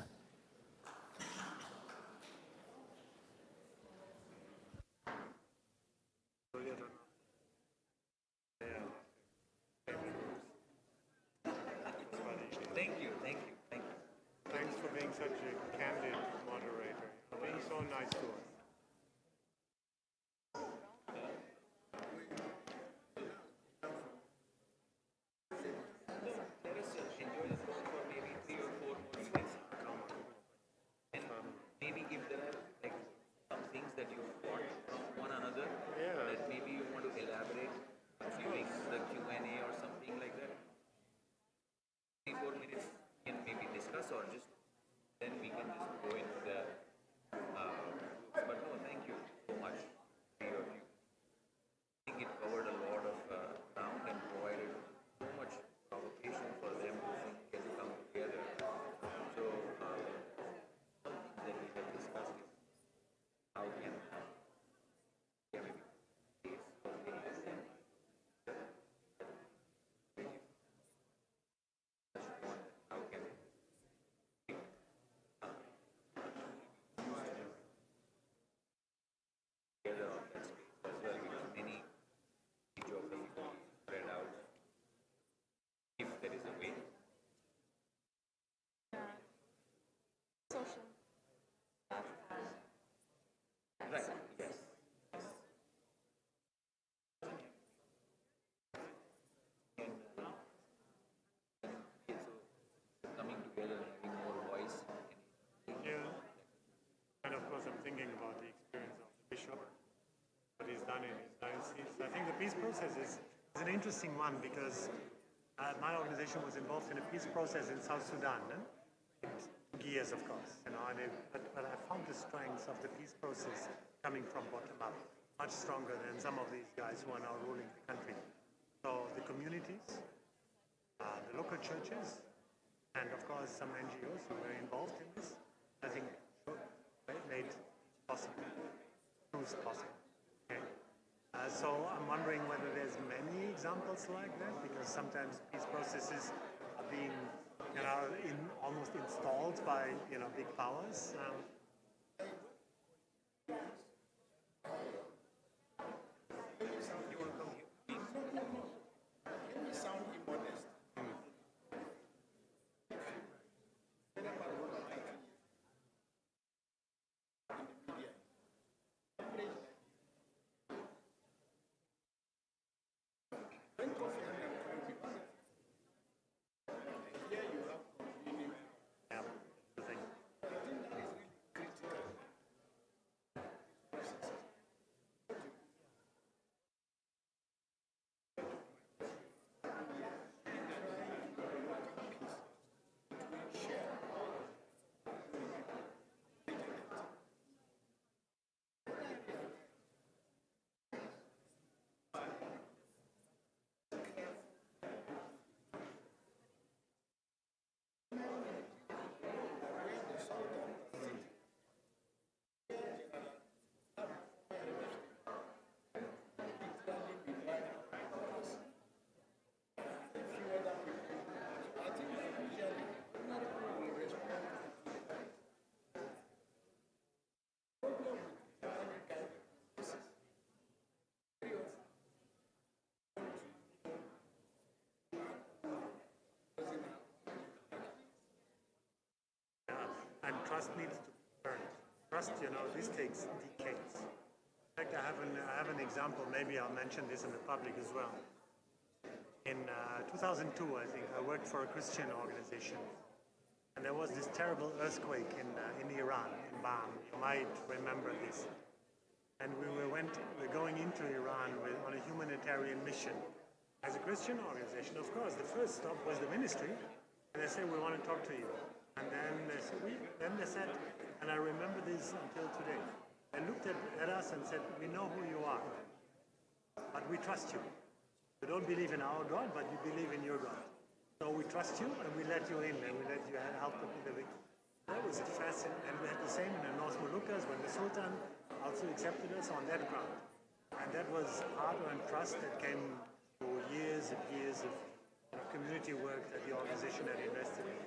Speaker 1: Thank you.
Speaker 4: Thanks for being such a candid moderator, for being so nice to us.
Speaker 1: Maybe if there are some things that you want from one another, that maybe you want to elaborate during the Q&A or something like that. 3-4 minutes can maybe discuss, or just then we can just go in the but no, thank you so much for your view. I think it covered a lot of ground and provided so much provocation for them to think and come together. So something that we have discussed is how can together on that space as well, because many geographical spread out. If there is a way.
Speaker 5: Social.
Speaker 1: Right. Yes. Coming together and having more voice.
Speaker 4: Yeah. And of course, I'm thinking about the experience of the bishop, what he's done in his diocese. I think the peace process is an interesting one because my organization was involved in a peace process in South Sudan. It took years, of course, but I found the strengths of the peace process coming from bottom up, much stronger than some of these guys who are now ruling the country. So the communities, the local churches, and of course some NGOs who were involved in this, I think made it possible, proves possible. Okay? So I'm wondering whether there's many examples like that, because sometimes peace processes are being, almost installed by, big powers. trust needs to be earned. Trust, this takes decades. In fact, I have an example. Maybe I'll mention this in the public as well. In 2002, I think, I worked for a Christian organization. And there was this terrible earthquake in Iran, in Bam. You might remember this. And we're going into Iran on a humanitarian mission. As a Christian organization, of course, the first stop was the ministry. And they said, we want to talk to you. And then they said, and I remember this until today, they looked at us and said, we know who you are, but we trust you. We don't believe in our God, but you believe in your God. So we trust you, and we let you in, and we let you help the victim. That was a fascinating, and we had the same in the North Moluccas when the Sultan also accepted us on that ground. And that was hard-earned trust that came through years and years of community work that the organization had invested in.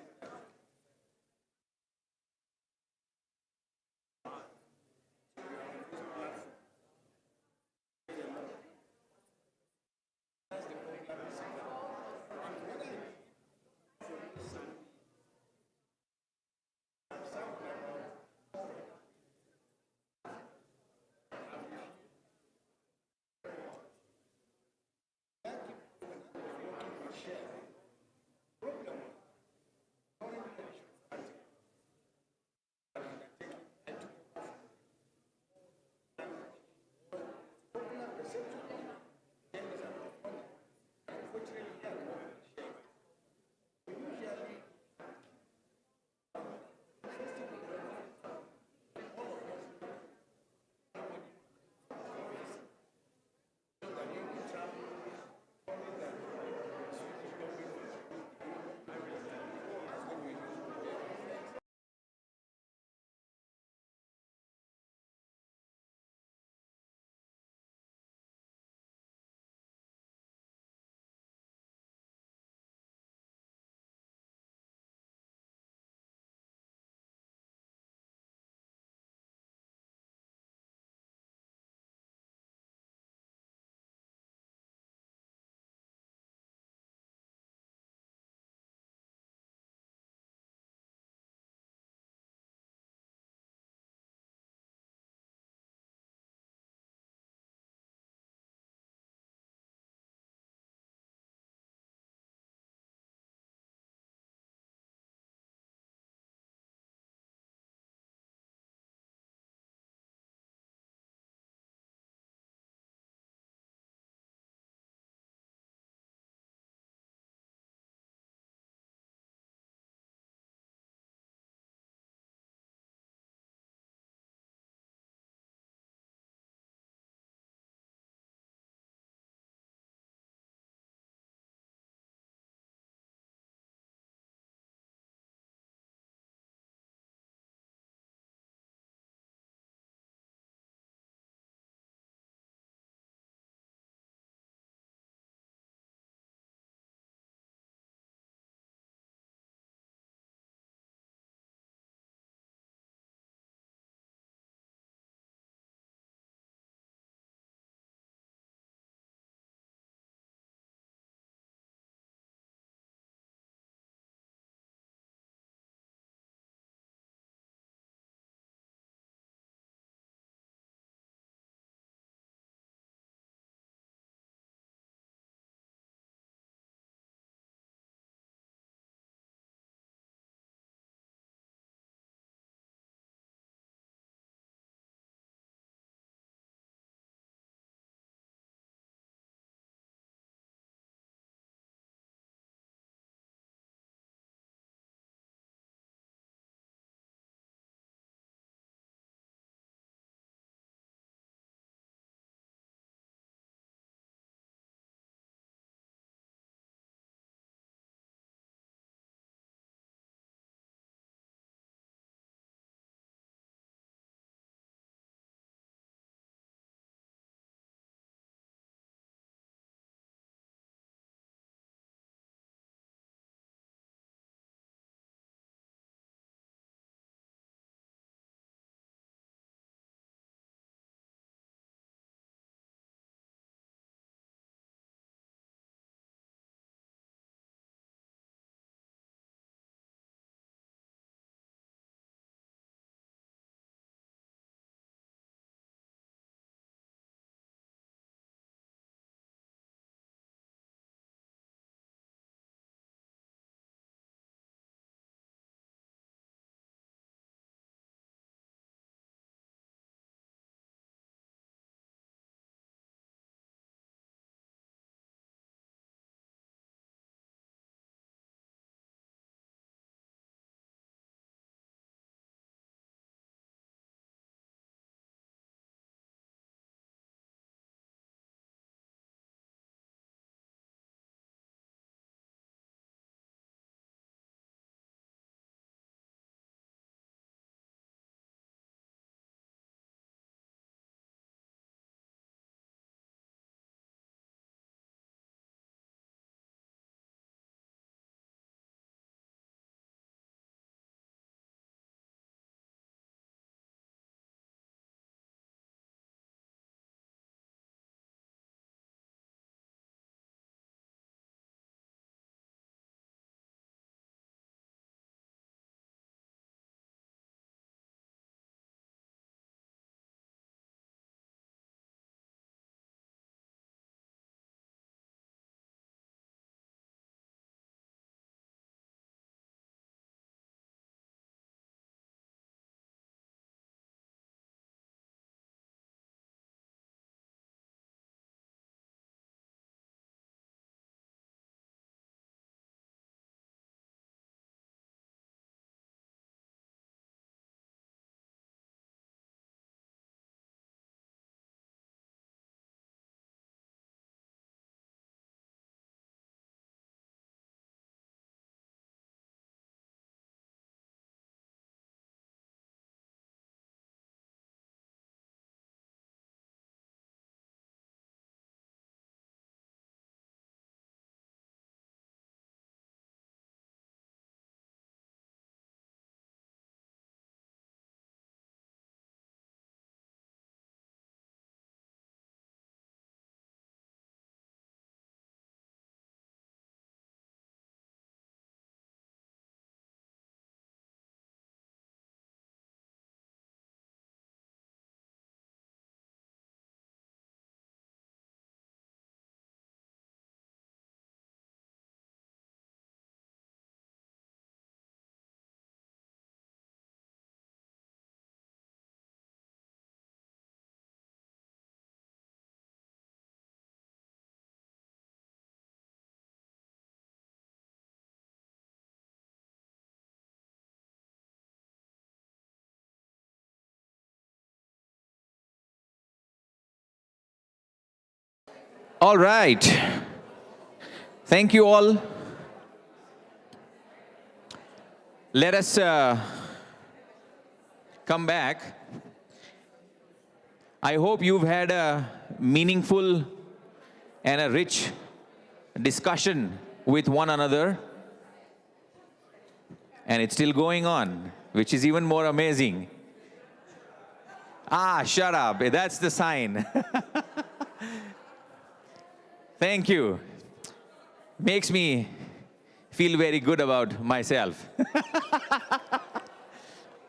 Speaker 1: All right. Thank you all. Let us come back. I hope you've had a meaningful and a rich discussion with one another. And it's still going on, which is even more amazing. Ah, shut up. That's the sign. Thank you. Makes me feel very good about myself.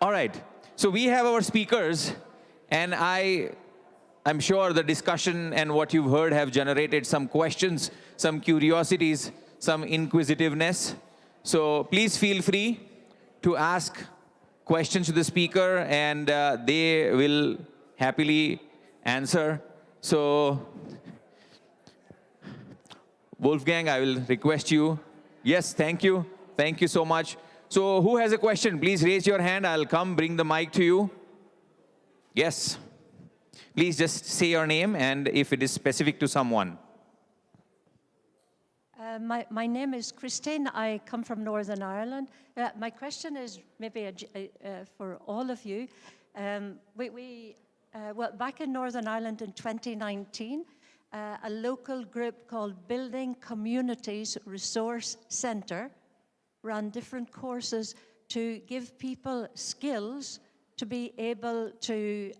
Speaker 1: All right. So we have our speakers, and I'm sure the discussion and what you've heard have generated some questions, some curiosities, some inquisitiveness. So please feel free to ask questions to the speaker, and they will happily answer. So, Wolfgang, I will request you. Yes, thank you. Thank you so much. So who has a question? Please raise your hand. I'll come bring the mic to you. Yes. Please just say your name and if it is specific to someone.
Speaker 6: My name is Christine. I come from Northern Ireland. My question is maybe for all of you. Well, back in Northern Ireland in 2019, a local group called Building Communities Resource Centre ran different courses to give people skills to be able to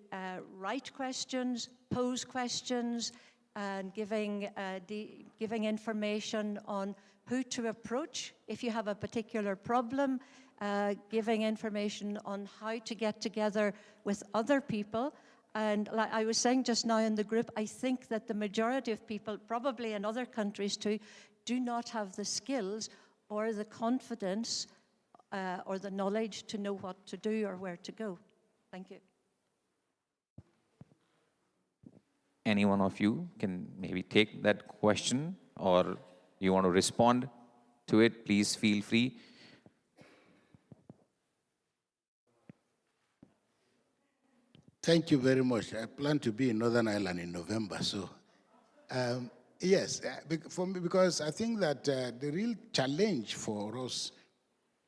Speaker 6: write questions, pose questions, and giving information on who to approach if you have a particular problem, giving information on how to get together with other people. And like I was saying just now in the group, I think that the majority of people, probably in other countries too, do not have the skills or the confidence or the knowledge to know what to do or where to go. Thank you.
Speaker 1: Any one of you can maybe take that question, or you want to respond to it, please feel free.
Speaker 3: Thank you very much. I plan to be in Northern Ireland in November, so yes, for me, because I think that the real challenge for us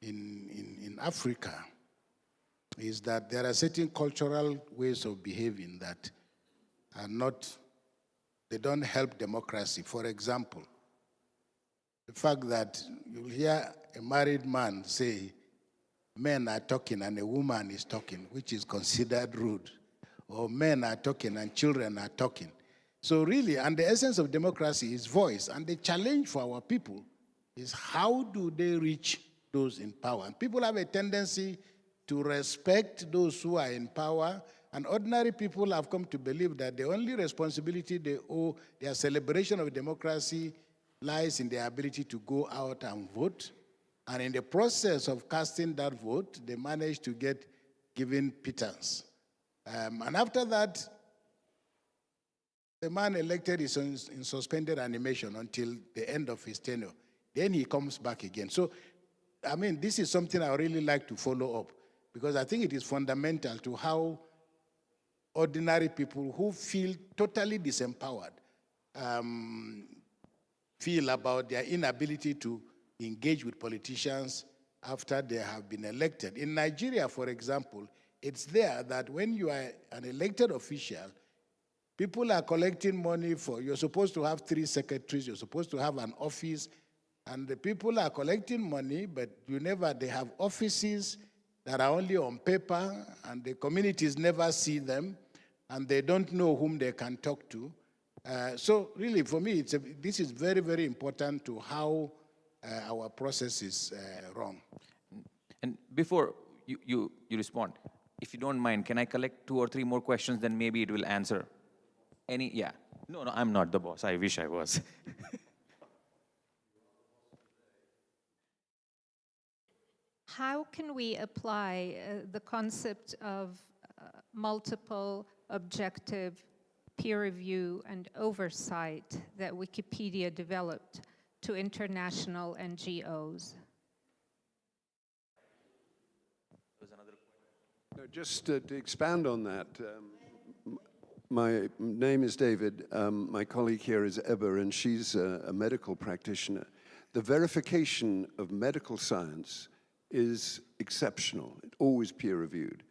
Speaker 3: in Africa is that there are certain cultural ways of behaving that are not, they don't help democracy. For example, the fact that you'll hear a married man say, men are talking and a woman is talking, which is considered rude. Or men are talking and children are talking. So really, and the essence of democracy is voice. And the challenge for our people is how do they reach those in power? And people have a tendency to respect those who are in power. And ordinary people have come to believe that the only responsibility they owe their celebration of democracy lies in their ability to go out and vote. And in the process of casting that vote, they manage to get given pittance. And after that, the man elected is in suspended animation until the end of his tenure. Then he comes back again. So, I mean, this is something I really like to follow up, because I think it is fundamental to how ordinary people who feel totally disempowered feel about their inability to engage with politicians after they have been elected. In Nigeria, for example, it's there that when you are an elected official, people are collecting money for, you're supposed to have 3 secretaries, you're supposed to have an office, and the people are collecting money, but they have offices that are only on paper, and the communities never see them, and they don't know whom they can talk to. So really, for me, this is very, very important to how our process is run.
Speaker 1: And before you respond, if you don't mind, can I collect 2 or 3 more questions, then maybe it will answer? Yeah. No, I'm not the boss. I wish I was.
Speaker 7: How can we apply the concept of multiple, objective, peer review, and oversight that Wikipedia developed to international NGOs?
Speaker 8: Just to expand on that, My name is David. My colleague here is Ebba, and she's a medical practitioner. The verification of medical science is exceptional, always peer-reviewed.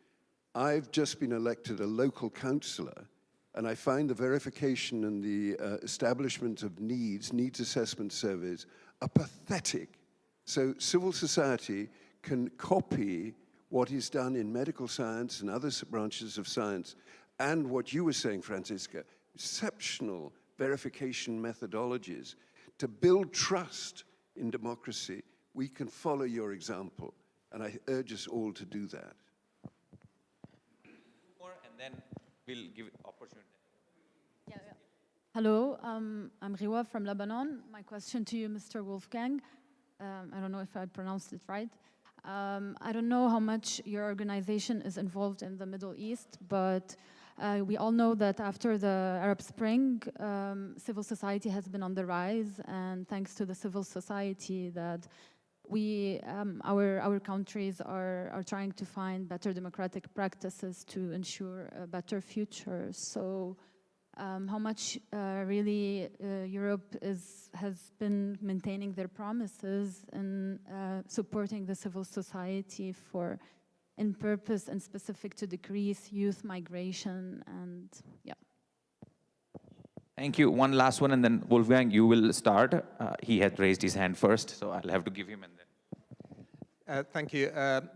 Speaker 8: I've just been elected a local councillor, and I find the verification and the establishment of needs assessment surveys are pathetic. So civil society can copy what is done in medical science and other branches of science, and what you were saying, Francisca, exceptional verification methodologies to build trust in democracy. We can follow your example, and I urge us all to do that.
Speaker 1: More, and then we'll give opportunity.
Speaker 9: Hello, I'm Riwa from Lebanon. My question to you, Mr. Wolfgang. I don't know if I pronounced it right. I don't know how much your organization is involved in the Middle East, but we all know that after the Arab Spring, civil society has been on the rise, and thanks to the civil society that our countries are trying to find better democratic practices to ensure a better future. So how much really Europe has been maintaining their promises and supporting the civil society in purpose and specific to decrease youth migration, and yeah.
Speaker 1: Thank you. One last one, and then Wolfgang, you will start. He had raised his hand first, so I'll have to give him and then.
Speaker 10: Thank you.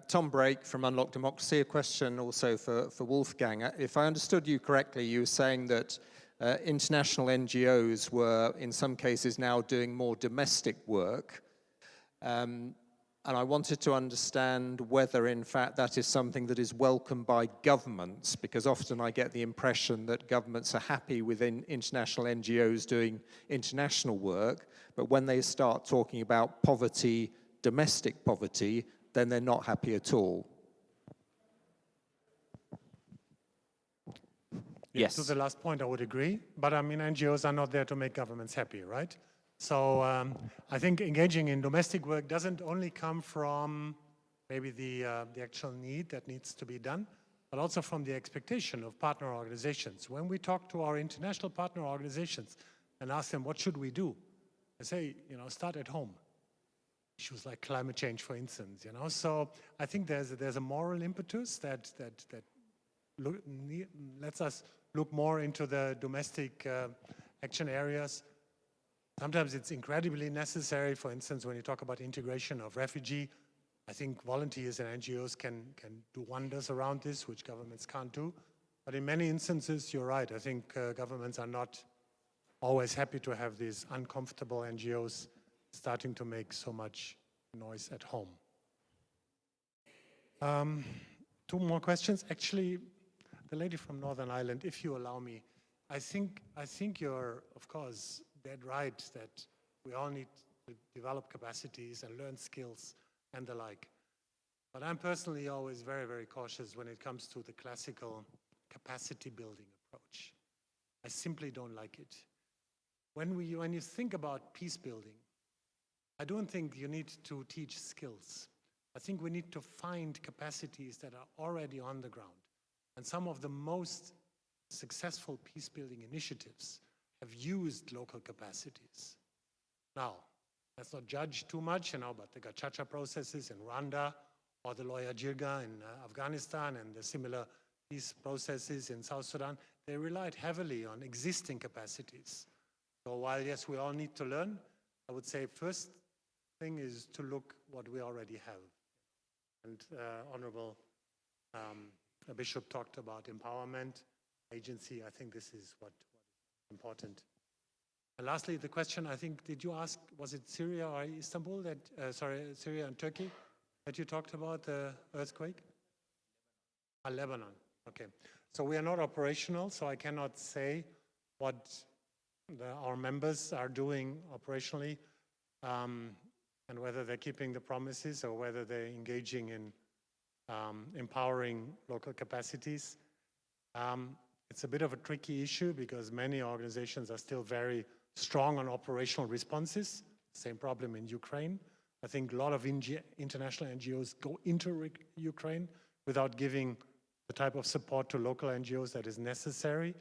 Speaker 10: Tom Brake from Unlock Democracy. A question also for Wolfgang. If I understood you correctly, you were saying that international NGOs were, in some cases, now doing more domestic work. And I wanted to understand whether, in fact, that is something that is welcomed by governments, because often I get the impression that governments are happy with international NGOs doing international work, but when they start talking about poverty, domestic poverty, then they're not happy at all.
Speaker 1: Yes.
Speaker 4: To the last point, I would agree. But I mean, NGOs are not there to make governments happy, right? So I think engaging in domestic work doesn't only come from maybe the actual need that needs to be done, but also from the expectation of partner organizations. When we talk to our international partner organizations and ask them, what should we do? They say, start at home. Issues like climate change, for instance, So I think there's a moral impetus that lets us look more into the domestic action areas. Sometimes it's incredibly necessary. For instance, when you talk about integration of refugee, I think volunteers and NGOs can do wonders around this, which governments can't do. But in many instances, you're right. I think governments are not always happy to have these uncomfortable NGOs starting to make so much noise at home. 2 more questions. Actually, the lady from Northern Ireland, if you allow me, I think you're, of course, dead right that we all need to develop capacities and learn skills and the like. But I'm personally always very, very cautious when it comes to the classical capacity building approach. I simply don't like it. When you think about peace building, I don't think you need to teach skills. I think we need to find capacities that are already on the ground. And some of the most successful peace building initiatives have used local capacities. Now, let's not judge too much, but the Gacaca processes in Rwanda or the Loya Jirga in Afghanistan and the similar peace processes in South Sudan, they relied heavily on existing capacities. So while, yes, we all need to learn, I would say first thing is to look what we already have. And Honorable Bishop talked about empowerment, agency. I think this is what is important. And lastly, the question, I think, did you ask, was it Syria or Istanbul Syria and Turkey that you talked about, the earthquake? Lebanon, okay. So we are not operational, so I cannot say what our members are doing operationally and whether they're keeping the promises or whether they're engaging in empowering local capacities. It's a bit of a tricky issue because many organizations are still very strong on operational responses. Same problem in Ukraine. I think a lot of international NGOs go into Ukraine without giving the type of support to local NGOs that is necessary.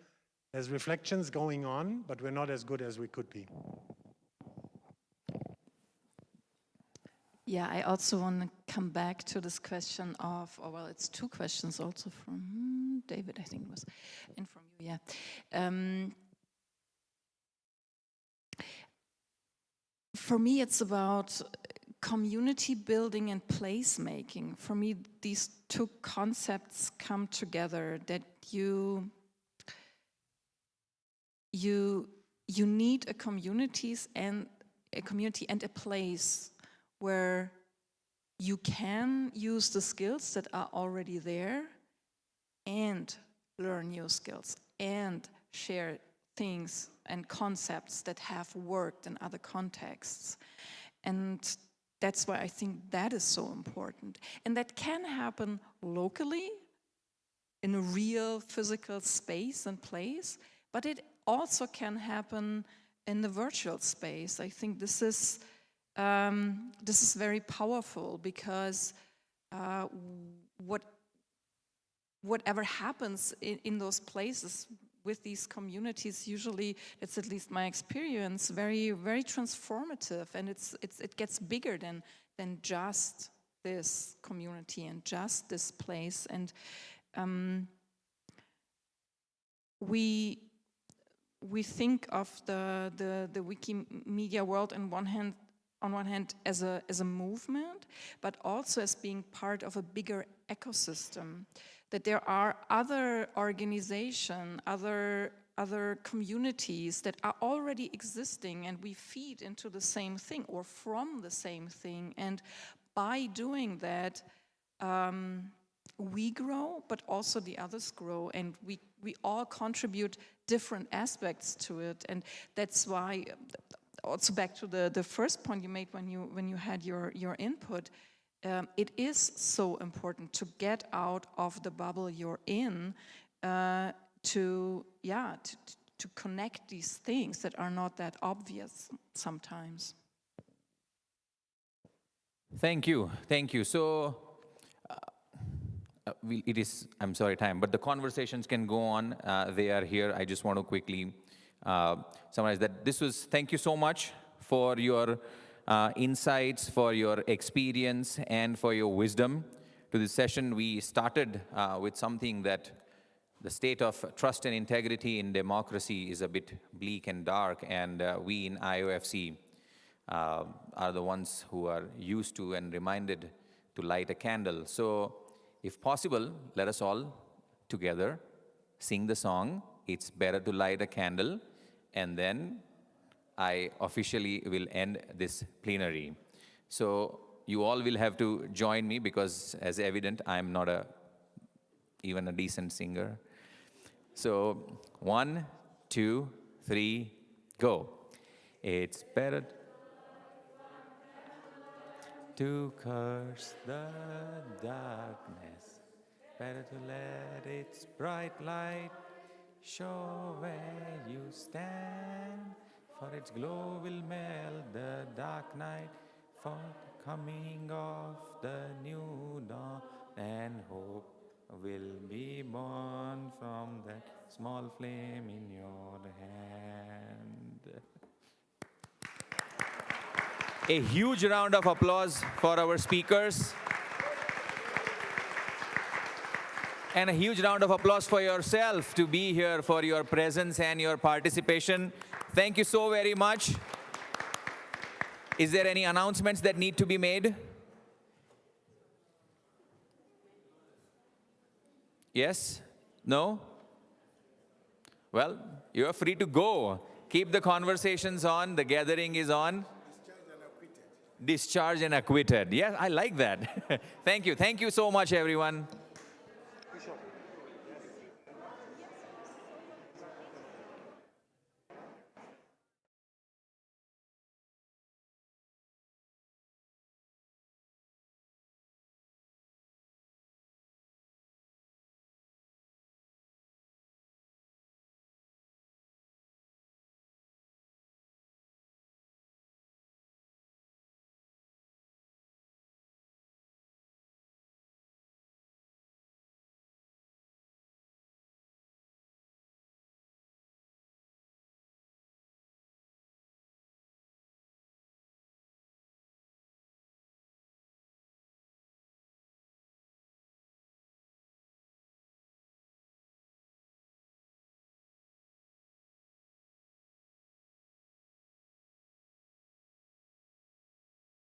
Speaker 4: There's reflections going on, but we're not as good as we could be.
Speaker 5: Yeah, I also want to come back to this question of, oh, well, it's two questions also from David, I think it was, and from you, yeah. For me, it's about community building and placemaking. For me, these two concepts come together, that you need a community and a place where you can use the skills that are already there and learn new skills and share things and concepts that have worked in other contexts. And that's why I think that is so important. And that can happen locally in a real physical space and place, but it also can happen in the virtual space. I think this is very powerful, because whatever happens in those places with these communities, usually, it's at least my experience, very, very transformative, and it gets bigger than just this community and just this place. And we think of the Wikimedia world on one hand as a movement, but also as being part of a bigger ecosystem. That there are other organizations, other communities that are already existing, and we feed into the same thing or from the same thing. And by doing that, we grow, but also the others grow, and we all contribute different aspects to it. And that's why, also back to the first point you made when you had your input, it is so important to get out of the bubble you're in, to connect these things that are not that obvious sometimes.
Speaker 1: Thank you. So, it is, I'm sorry, time, but the conversations can go on. They are here. I just want to quickly summarize that thank you so much for your insights, for your experience, and for your wisdom to this session. We started with something that the state of trust and integrity in democracy is a bit bleak and dark, and we in IofC are the ones who are used to and reminded to light a candle. So, if possible, let us all together sing the song, "It's Better to Light a Candle," and then I officially will end this plenary. So you all will have to join me, because as evident, I'm not even a decent singer. So 1, 2, 3, go. It's better to curse the darkness, better to let its bright light show where you stand, for its glow will melt the dark night, for the coming of the new dawn, and hope will be born from that small flame in your hand. A huge round of applause for our speakers. And a huge round of applause for yourself to be here, for your presence and your participation. Thank you so very much. Is there any announcements that need to be made? Yes? No? Well, you're free to go. Keep the conversations on. The gathering is on. Discharged and acquitted. Yes, I like that. Thank you. Thank you so much, everyone.